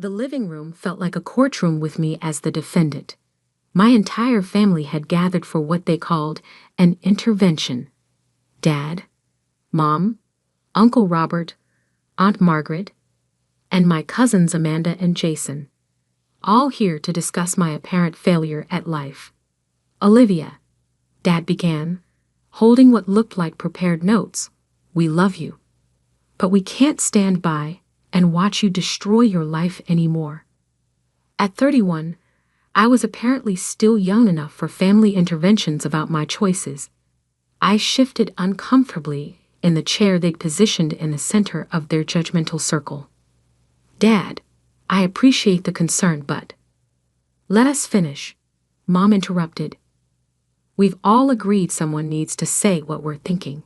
The living room felt like a courtroom with me as the defendant. My entire family had gathered for what they called an intervention. Dad, Mom, Uncle Robert, Aunt Margaret, and my cousins Amanda and Jason. All here to discuss my apparent failure at life. Olivia, Dad began, holding what looked like prepared notes. We love you. But we can't stand by and watch you destroy your life anymore. At 31, I was apparently still young enough for family interventions about my choices. I shifted uncomfortably in the chair they'd positioned in the center of their judgmental circle. Dad, I appreciate the concern, but... Let us finish, Mom interrupted. We've all agreed someone needs to say what we're thinking.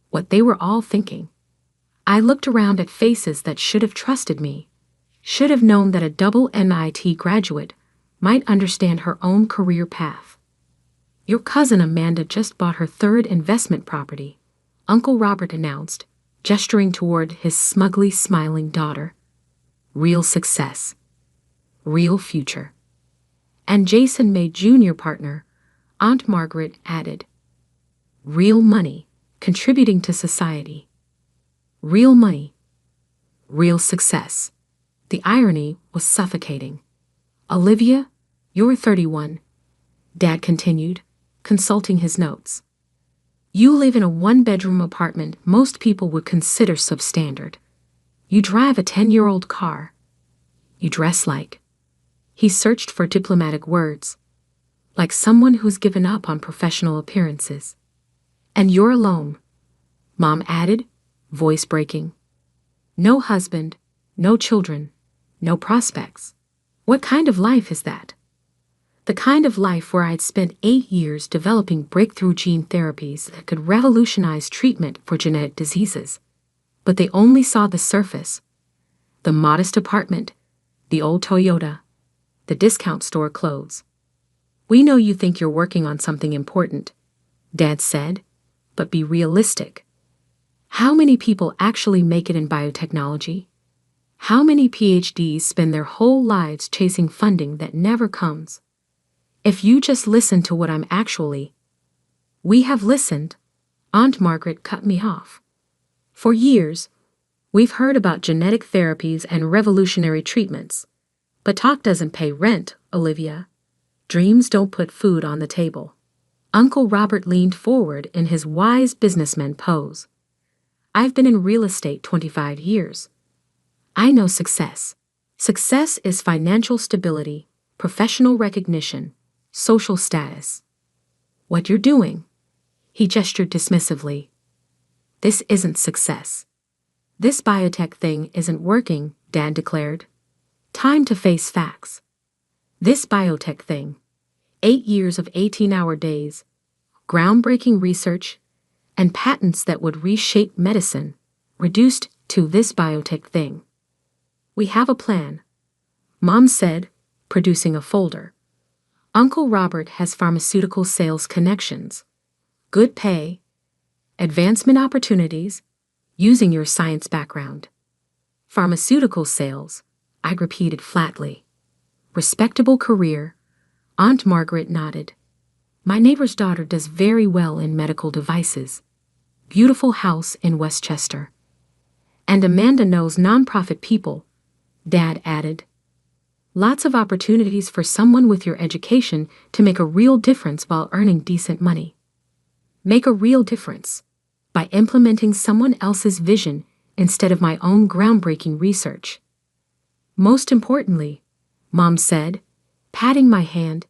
What they were all thinking. I looked around at faces that should have trusted me, should have known that a double MIT graduate might understand her own career path. Your cousin Amanda just bought her third investment property, Uncle Robert announced, gesturing toward his smugly smiling daughter. Real success. Real future. And Jason made junior partner, Aunt Margaret added. Real money, contributing to society. Real money. Real success. The irony was suffocating. Olivia, you're 31, Dad continued, consulting his notes. You live in a one-bedroom apartment most people would consider substandard. You drive a 10-year-old car. You dress like... He searched for diplomatic words. Like someone who's given up on professional appearances. And you're alone, Mom added, voice breaking. No husband, no children, no prospects. What kind of life is that? The kind of life where I'd spent 8 years developing breakthrough gene therapies that could revolutionize treatment for genetic diseases. But they only saw the surface. The modest apartment, the old Toyota, the discount store clothes. We know you think you're working on something important, Dad said, but be realistic. How many people actually make it in biotechnology? How many PhDs spend their whole lives chasing funding that never comes? If you just listen to what I'm actually... We have listened, Aunt Margaret cut me off. For years, we've heard about genetic therapies and revolutionary treatments. But talk doesn't pay rent, Olivia. Dreams don't put food on the table. Uncle Robert leaned forward in his wise businessman pose. I've been in real estate 25 years. I know success. Success is financial stability, professional recognition, social status. What you're doing, he gestured dismissively. This isn't success. This biotech thing isn't working, Dad declared. Time to face facts. This biotech thing, 8 years of 18-hour days, groundbreaking research, and patents that would reshape medicine, reduced to this biotech thing. We have a plan, Mom said, producing a folder. Uncle Robert has pharmaceutical sales connections, good pay, advancement opportunities, using your science background. Pharmaceutical sales, I repeated flatly. Respectable career, Aunt Margaret nodded. My neighbor's daughter does very well in medical devices. Beautiful house in Westchester. And Amanda knows nonprofit people, Dad added. Lots of opportunities for someone with your education to make a real difference while earning decent money. Make a real difference by implementing someone else's vision instead of my own groundbreaking research. Most importantly, Mom said, patting my hand,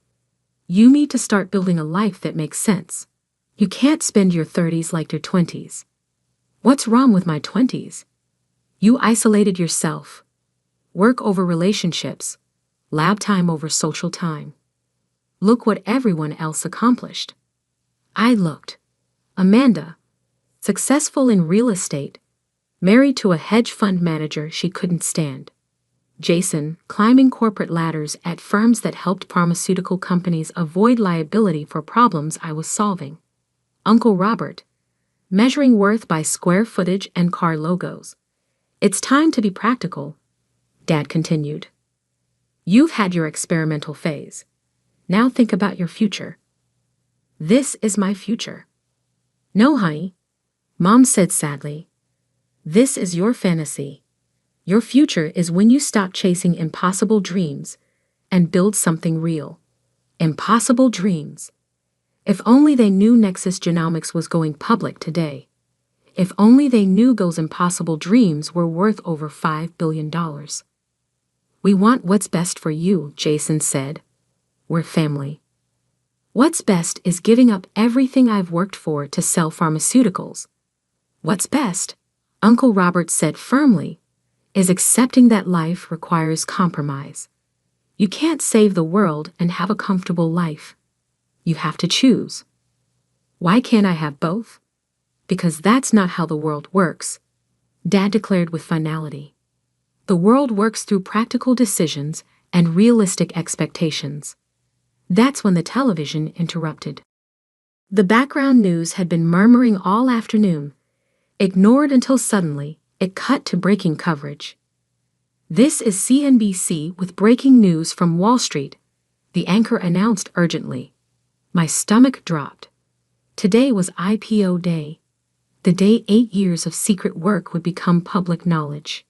you need to start building a life that makes sense. You can't spend your 30s like your 20s. What's wrong with my 20s? You isolated yourself. Work over relationships. Lab time over social time. Look what everyone else accomplished. I looked. Amanda, successful in real estate, married to a hedge fund manager she couldn't stand. Jason, climbing corporate ladders at firms that helped pharmaceutical companies avoid liability for problems I was solving. Uncle Robert, measuring worth by square footage and car logos. It's time to be practical, Dad continued. You've had your experimental phase. Now think about your future. This is my future. No, honey, Mom said sadly. This is your fantasy. Your future is when you stop chasing impossible dreams and build something real. Impossible dreams. If only they knew Nexus Genomics was going public today. If only they knew those impossible dreams were worth over $5 billion. We want what's best for you, Jason said. We're family. What's best is giving up everything I've worked for to sell pharmaceuticals. What's best, Uncle Robert said firmly, is accepting that life requires compromise. You can't save the world and have a comfortable life. You have to choose. Why can't I have both? Because that's not how the world works, Dad declared with finality. The world works through practical decisions and realistic expectations. That's when the television interrupted. The background news had been murmuring all afternoon, ignored until suddenly it cut to breaking coverage. This is CNBC with breaking news from Wall Street, the anchor announced urgently. My stomach dropped. Today was IPO day, the day 8 years of secret work would become public knowledge.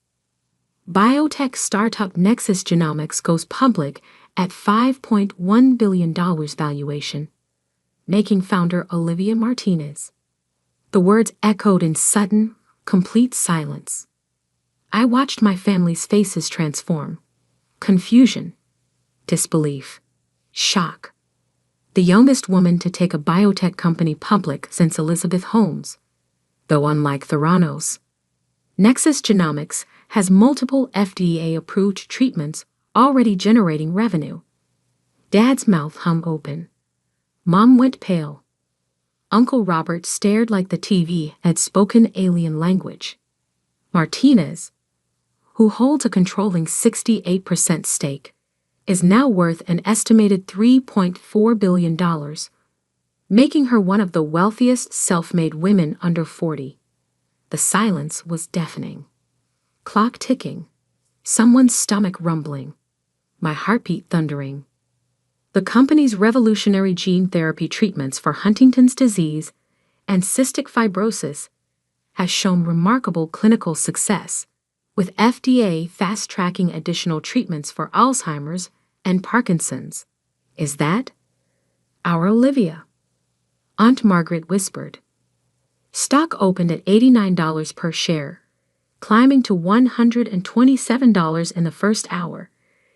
Biotech startup Nexus Genomics goes public at $5.1 billion valuation, making founder Olivia Martinez. The words echoed in sudden, complete silence. I watched my family's faces transform. Confusion, disbelief, shock. The youngest woman to take a biotech company public since Elizabeth Holmes. Though unlike Theranos, Nexus Genomics has multiple FDA-approved treatments already generating revenue. Dad's mouth hung open. Mom went pale. Uncle Robert stared like the TV had spoken alien language. Martinez, who holds a controlling 68% stake, is now worth an estimated $3.4 billion, making her one of the wealthiest self-made women under 40. The silence was deafening. Clock ticking. Someone's stomach rumbling. My heartbeat thundering. The company's revolutionary gene therapy treatments for Huntington's disease and cystic fibrosis has shown remarkable clinical success, with FDA fast-tracking additional treatments for Alzheimer's and Parkinson's. Is that our Olivia? Aunt Margaret whispered. Stock opened at $89 per share, climbing to $127 in the first hour,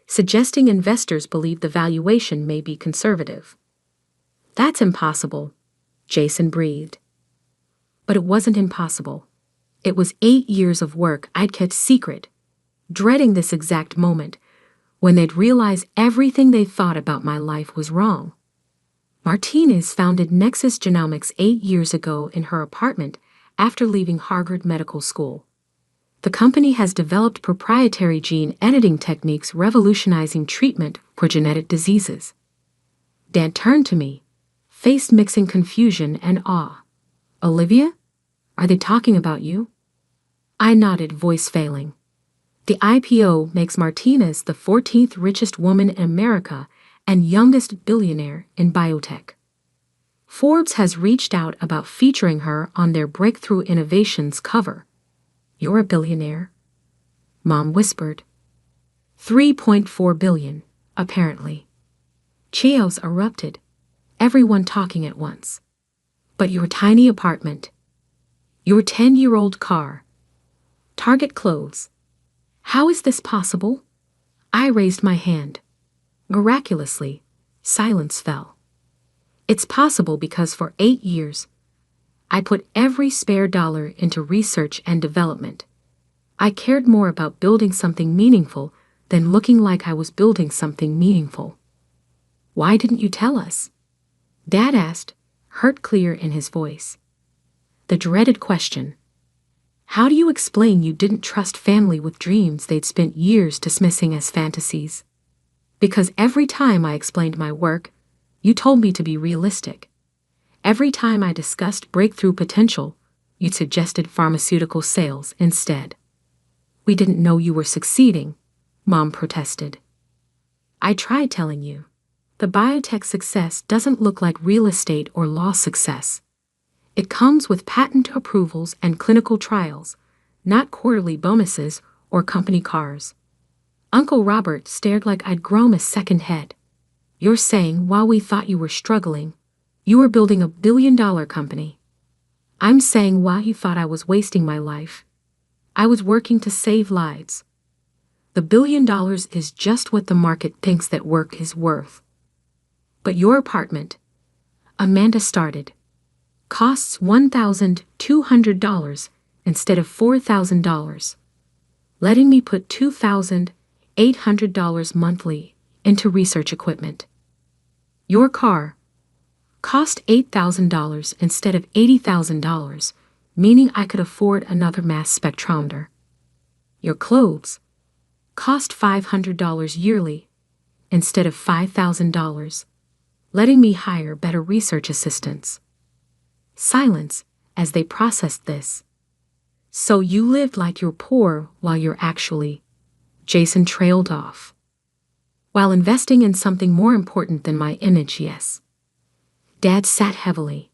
suggesting investors believe the valuation may be conservative. That's impossible, Jason breathed. But it wasn't impossible. It was 8 years of work I'd kept secret, dreading this exact moment when they'd realize everything they thought about my life was wrong. Martinez founded Nexus Genomics 8 years ago in her apartment after leaving Harvard Medical School. The company has developed proprietary gene editing techniques revolutionizing treatment for genetic diseases. Dad turned to me, face mixing confusion and awe. Olivia? Are they talking about you? I nodded, voice failing. The IPO makes Martinez the 14th richest woman in America and youngest billionaire in biotech. Forbes has reached out about featuring her on their Breakthrough Innovations cover. You're a billionaire, Mom whispered. $3.4 billion, apparently. Cheers erupted, everyone talking at once. But your tiny apartment, your 10-year-old car, Target clothes. How is this possible? I raised my hand. Miraculously, silence fell. It's possible because for 8 years, I put every spare dollar into research and development. I cared more about building something meaningful than looking like I was building something meaningful. Why didn't you tell us? Dad asked, hurt clear in his voice. The dreaded question. How do you explain you didn't trust family with dreams they'd spent years dismissing as fantasies? Because every time I explained my work, you told me to be realistic. Every time I discussed breakthrough potential, you suggested pharmaceutical sales instead. We didn't know you were succeeding, Mom protested. I tried telling you. The biotech success doesn't look like real estate or law success. It comes with patent approvals and clinical trials, not quarterly bonuses or company cars. Uncle Robert stared like I'd grown a second head. You're saying while we thought you were struggling, you were building $1 billion company. I'm saying while you thought I was wasting my life, I was working to save lives. The $1 billion is just what the market thinks that work is worth. But your apartment, Amanda started, costs $1,200 instead of $4,000, letting me put $2,800 monthly into research equipment. Your car cost $8,000 instead of $80,000, meaning I could afford another mass spectrometer. Your clothes cost $500 yearly instead of $5,000, letting me hire better research assistants. Silence as they processed this. So you lived like you're poor while you're actually... Jason trailed off. While investing in something more important than my image, yes. Dad sat heavily.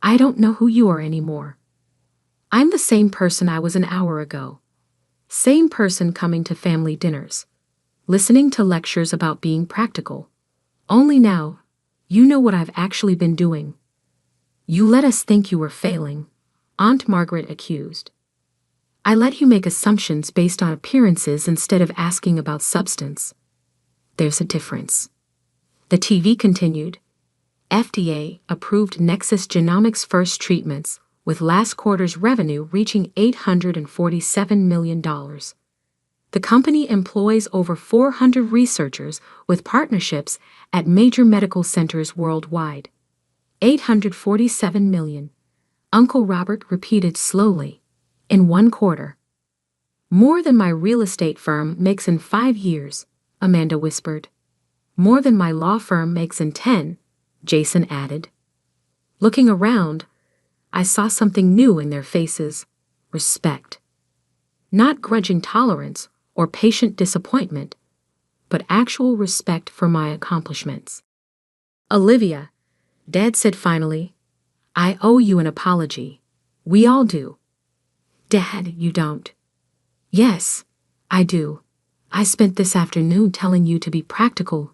I don't know who you are anymore. I'm the same person I was an hour ago. Same person coming to family dinners. Listening to lectures about being practical. Only now, you know what I've actually been doing. You let us think you were failing, Aunt Margaret accused. I let you make assumptions based on appearances instead of asking about substance. There's a difference. The TV continued. FDA approved Nexus Genomics' first treatments, with last quarter's revenue reaching $847 million. The company employs over 400 researchers with partnerships at major medical centers worldwide. $847 million, Uncle Robert repeated slowly, in one quarter. More than my real estate firm makes in 5 years, Amanda whispered. More than my law firm makes in 10, Jason added. Looking around, I saw something new in their faces, respect. Not grudging tolerance or patient disappointment, but actual respect for my accomplishments. Olivia, Dad said finally, I owe you an apology. We all do. Dad, you don't. Yes, I do. I spent this afternoon telling you to be practical,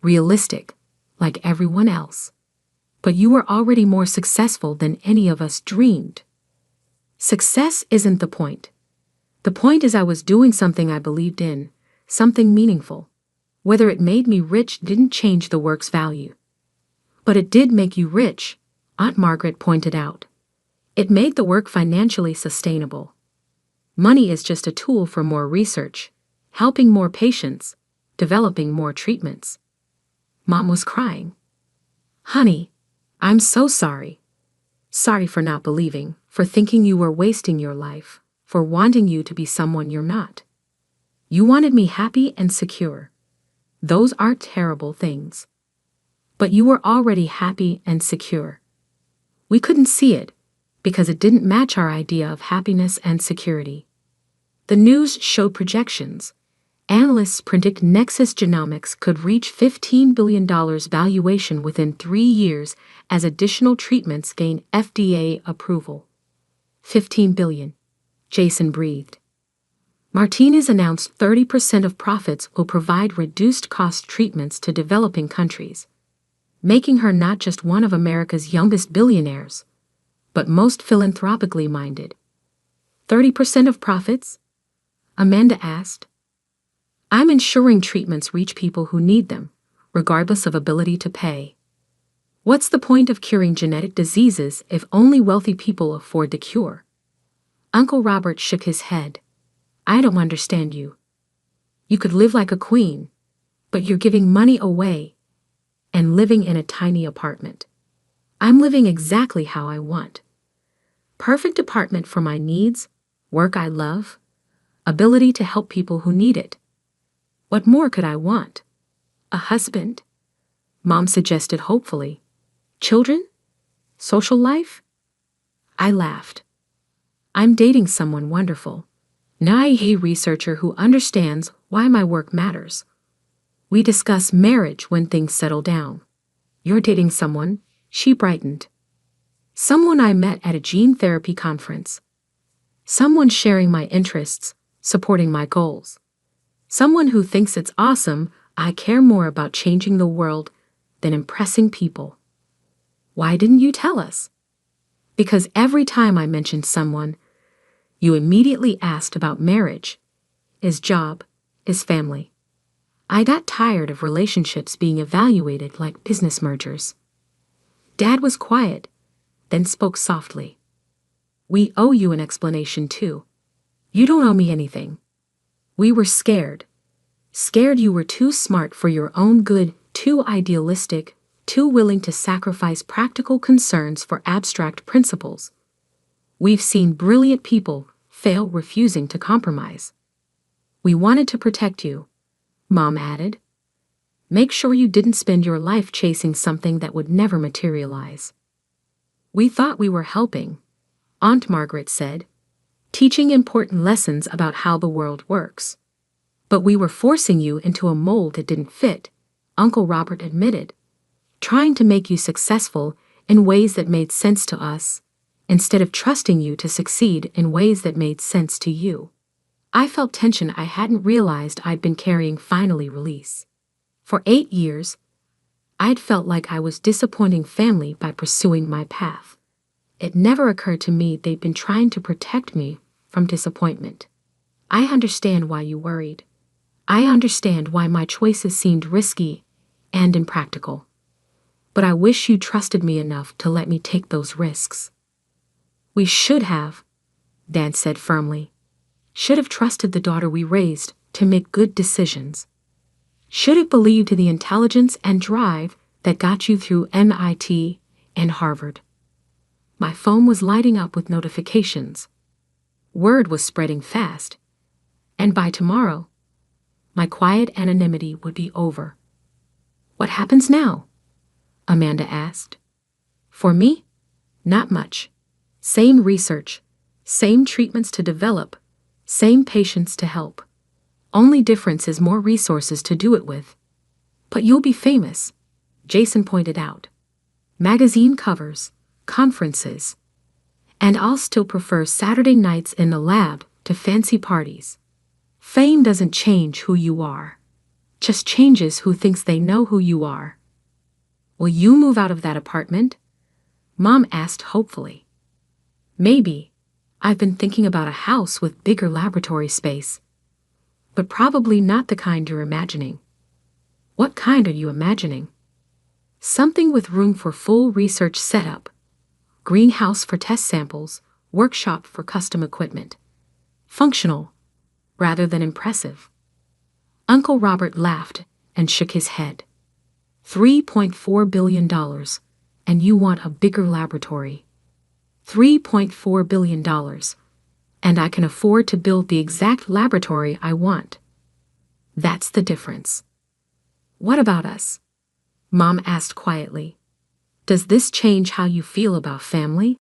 realistic, like everyone else. But you were already more successful than any of us dreamed. Success isn't the point. The point is I was doing something I believed in, something meaningful. Whether it made me rich didn't change the work's value. But it did make you rich, Aunt Margaret pointed out. It made the work financially sustainable. Money is just a tool for more research, helping more patients, developing more treatments. Mom was crying. Honey, I'm so sorry. Sorry for not believing, for thinking you were wasting your life, for wanting you to be someone you're not. You wanted me happy and secure. Those aren't terrible things. But you were already happy and secure. We couldn't see it, because it didn't match our idea of happiness and security. The news showed projections. Analysts predict Nexus Genomics could reach $15 billion valuation within 3 years as additional treatments gain FDA approval. $15 billion. Jason breathed. Martinez announced 30% of profits will provide reduced-cost treatments to developing countries, making her not just one of America's youngest billionaires, but most philanthropically minded. 30% of profits? Amanda asked. I'm ensuring treatments reach people who need them, regardless of ability to pay. What's the point of curing genetic diseases if only wealthy people afford the cure? Uncle Robert shook his head. I don't understand you. You could live like a queen, but you're giving money away and living in a tiny apartment. I'm living exactly how I want. Perfect apartment for my needs, work I love, ability to help people who need it. What more could I want? A husband? Mom suggested hopefully. Children? Social life? I laughed. I'm dating someone wonderful. Now a researcher who understands why my work matters. We discuss marriage when things settle down. You're dating someone? She brightened. Someone I met at a gene therapy conference. Someone sharing my interests, supporting my goals. Someone who thinks it's awesome I care more about changing the world than impressing people. Why didn't you tell us? Because every time I mentioned someone, you immediately asked about marriage, his job, his family. I got tired of relationships being evaluated like business mergers. Dad was quiet, then spoke softly. We owe you an explanation too. You don't owe me anything. We were scared. Scared you were too smart for your own good, too idealistic, too willing to sacrifice practical concerns for abstract principles. We've seen brilliant people fail refusing to compromise. We wanted to protect you, Mom added. Make sure you didn't spend your life chasing something that would never materialize. We thought we were helping, Aunt Margaret said, teaching important lessons about how the world works. But we were forcing you into a mold that didn't fit, Uncle Robert admitted, trying to make you successful in ways that made sense to us, instead of trusting you to succeed in ways that made sense to you. I felt tension I hadn't realized I'd been carrying finally release. For 8 years, I'd felt like I was disappointing family by pursuing my path. It never occurred to me they'd been trying to protect me from disappointment. I understand why you worried. I understand why my choices seemed risky and impractical. But I wish you trusted me enough to let me take those risks. We should have, Dad said firmly. Should have trusted the daughter we raised to make good decisions. Should have believed in the intelligence and drive that got you through MIT and Harvard. My phone was lighting up with notifications. Word was spreading fast. And by tomorrow, my quiet anonymity would be over. What happens now? Amanda asked. For me? Not much. Same research, same treatments to develop, same patients to help. Only difference is more resources to do it with. But you'll be famous, Jason pointed out. Magazine covers, conferences. And I'll still prefer Saturday nights in the lab to fancy parties. Fame doesn't change who you are, just changes who thinks they know who you are. Will you move out of that apartment? Mom asked hopefully. Maybe. I've been thinking about a house with bigger laboratory space. But probably not the kind you're imagining. What kind are you imagining? Something with room for full research setup. Greenhouse for test samples, workshop for custom equipment. Functional, rather than impressive. Uncle Robert laughed and shook his head. $3.4 billion, and you want a bigger laboratory. $3.4 billion, and I can afford to build the exact laboratory I want. That's the difference. What about us? Mom asked quietly. Does this change how you feel about family?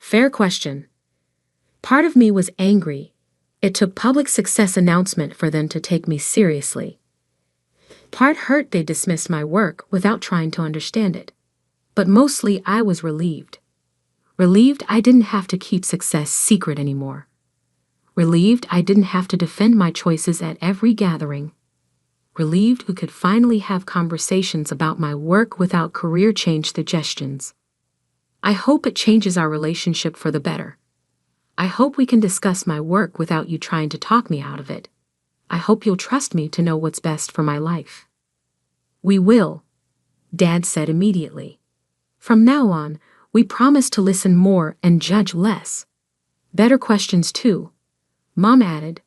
Fair question. Part of me was angry. It took public success announcement for them to take me seriously. Part hurt they dismissed my work without trying to understand it. But mostly I was relieved. Relieved I didn't have to keep success secret anymore. Relieved I didn't have to defend my choices at every gathering. Relieved we could finally have conversations about my work without career change suggestions. I hope it changes our relationship for the better. I hope we can discuss my work without you trying to talk me out of it. I hope you'll trust me to know what's best for my life. We will, Dad said immediately. From now on, we promise to listen more and judge less. Better questions too, Mom added,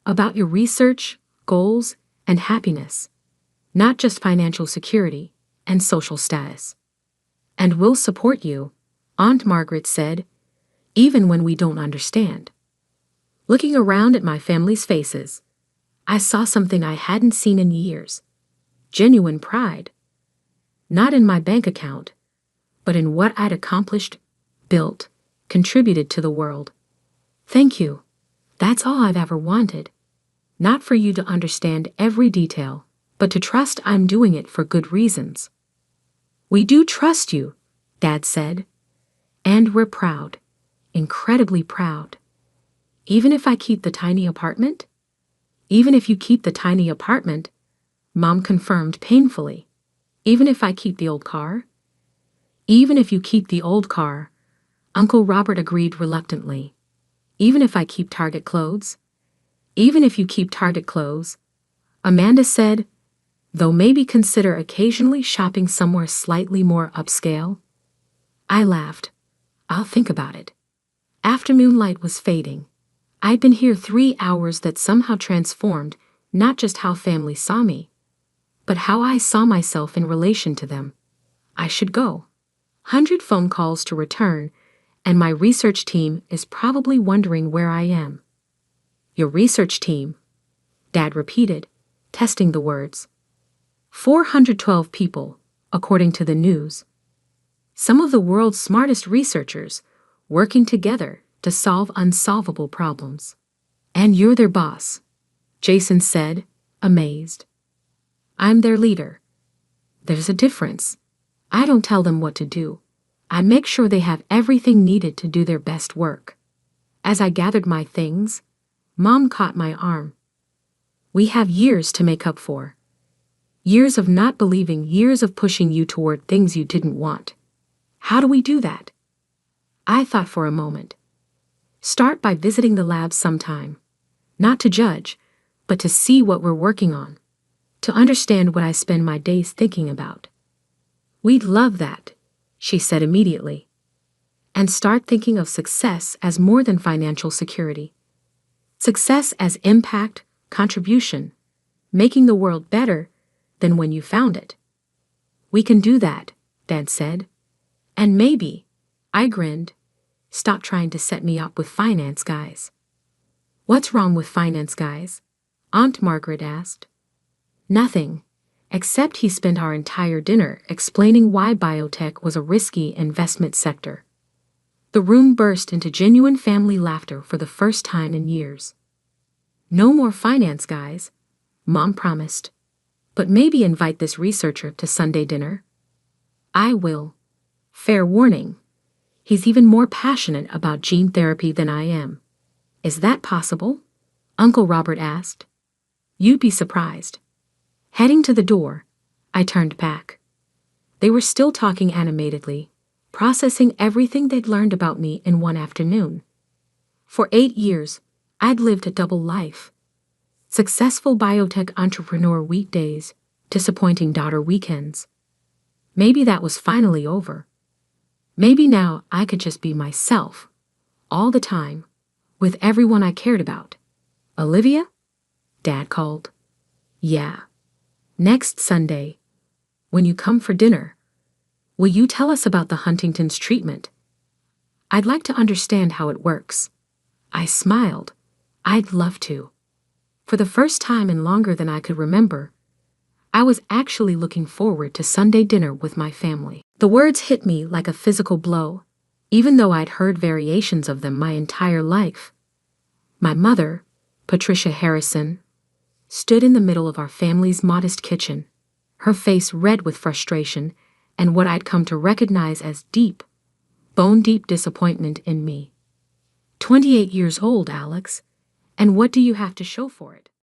about your research, goals, and happiness, not just financial security and social status. And we'll support you, Aunt Margaret said, even when we don't understand. Looking around at my family's faces, I saw something I hadn't seen in years. Genuine pride. Not in my bank account, but in what I'd accomplished, built, contributed to the world. Thank you, That's all I've ever wanted. Not for you to understand every detail, but to trust I'm doing it for good reasons. We do trust you, Dad said. And we're proud. Incredibly proud. Even if I keep the tiny apartment? Even if you keep the tiny apartment, Mom confirmed painfully. Even if I keep the old car? Even if you keep the old car, Uncle Robert agreed reluctantly. Even if I keep Target clothes? Even if you keep Target clothes, Amanda said, though maybe consider occasionally shopping somewhere slightly more upscale. I laughed. I'll think about it. Afternoon light was fading. I'd been here 3 hours that somehow transformed not just how family saw me, but how I saw myself in relation to them. I should go. 100 phone calls to return, and my research team is probably wondering where I am. Your research team, Dad repeated, testing the words. 412 people, according to the news. Some of the world's smartest researchers working together to solve unsolvable problems. And you're their boss, Jason said, amazed. I'm their leader. There's a difference. I don't tell them what to do. I make sure they have everything needed to do their best work. As I gathered my things, Mom caught my arm. We have years to make up for. Years of not believing, years of pushing you toward things you didn't want. How do we do that? I thought for a moment. Start by visiting the lab sometime. Not to judge, but to see what we're working on. To understand what I spend my days thinking about. We'd love that, she said immediately. And start thinking of success as more than financial security. Success as impact, contribution, making the world better than when you found it. We can do that, Dad said. And maybe, I grinned, stop trying to set me up with finance guys. What's wrong with finance guys? Aunt Margaret asked. Nothing, except he spent our entire dinner explaining why biotech was a risky investment sector. The room burst into genuine family laughter for the first time in years. No more finance guys, Mom promised. But maybe invite this researcher to Sunday dinner. I will. Fair warning. He's even more passionate about gene therapy than I am. Is that possible? Uncle Robert asked. You'd be surprised. Heading to the door, I turned back. They were still talking animatedly, processing everything they'd learned about me in one afternoon. For 8 years, I'd lived a double life. Successful biotech entrepreneur weekdays, disappointing daughter weekends. Maybe that was finally over. Maybe now I could just be myself, all the time, with everyone I cared about. Olivia? Dad called. Yeah. Next Sunday, when you come for dinner, will you tell us about the Huntington's treatment? I'd like to understand how it works. I smiled. I'd love to. For the first time in longer than I could remember, I was actually looking forward to Sunday dinner with my family. The words hit me like a physical blow, even though I'd heard variations of them my entire life. My mother, Patricia Harrison, stood in the middle of our family's modest kitchen, her face red with frustration and what I'd come to recognize as deep, bone-deep disappointment in me. 28 years old, Alex, and what do you have to show for it?